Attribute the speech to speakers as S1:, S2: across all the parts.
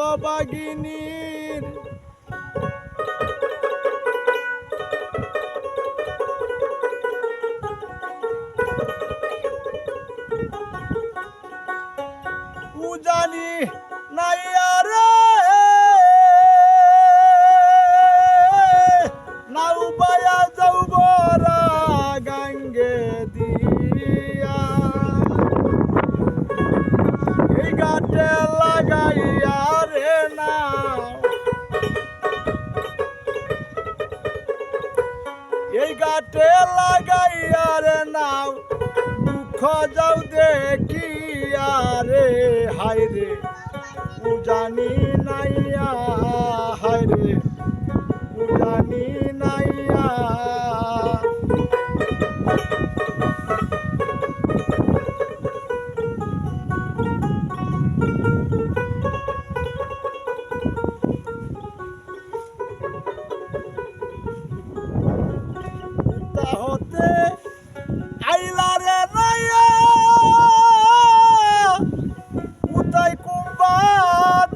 S1: অবাগিনীর উজানি নাই আরে নাও বায়া যাও বরা গাঙ্গে দিয়া এই গাটে লাগাইয়া রে নাও এই গাটে লাগাইয়া রে নাও দুঃখ যাও দেখিয়া রে হায় রে উজানি নাইয়া হায় রে উজানি নাইয়া হতে আইলা রে নাইয়া উতাই কুম্বা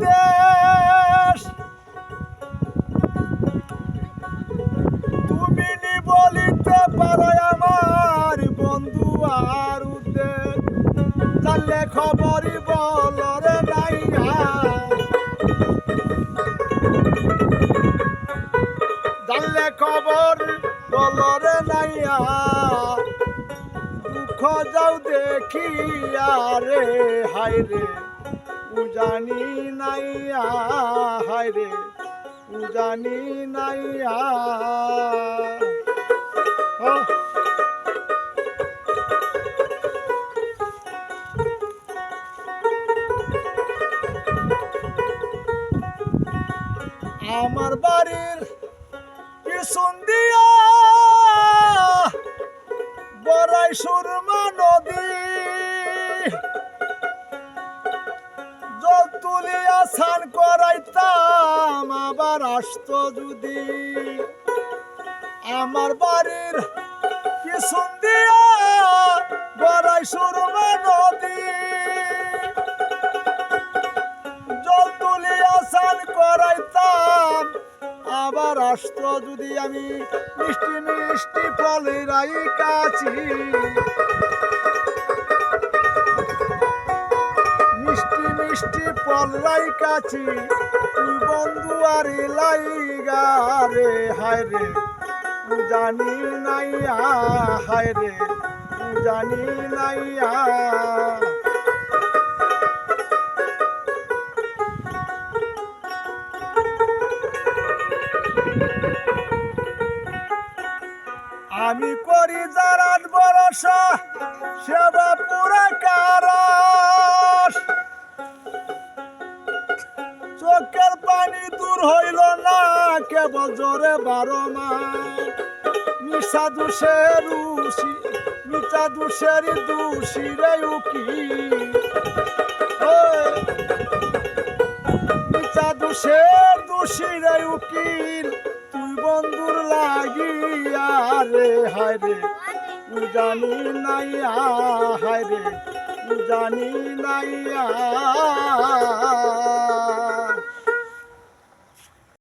S1: দেশ তুমি নি বলিতে পারো আমার বন্ধু আর উদ্দেশ জানলে খবরই বল রে নাইয়া জানলে খবর বল রে নাইয়া দুঃখ যাও দেখিয়া রে হায় রে উজানি নাইয়া হায় রে উজানি নাইয়া আমার বাড়ির পিছন দিয়া বড়াই সুরমা নদী জল তুলিয়া স্নান করাইতাম আবার আসতো যদি আমার বাড়ির পিছন দিয়া বড়াই সুরমা নদী জল তুলিয়া স্নান করাইতাম আবার আসতো যদি আমি মিষ্টি মিষ্টি ফলেরাই কাছি মিষ্টি মিষ্টি ফলরাই কাছি তুই বন্ধু আর লাইগা রে হায় রে জানি নাইয়া হায় রে জানি নাইয়া আমি করি যারান ভরসা সেবা পুরা কারাস চোখের পানি দূর হইল না কেবল জোরে 12 মাস মিশা দুষের রুষি মিঠা দুষের দোষী রে উকি মিঠা দুষের দোষী রে উকিল তুই বন্ধুর লাগিয়া রে হায় রে উজানি নাইয়া হায় রে উজানি নাইয়া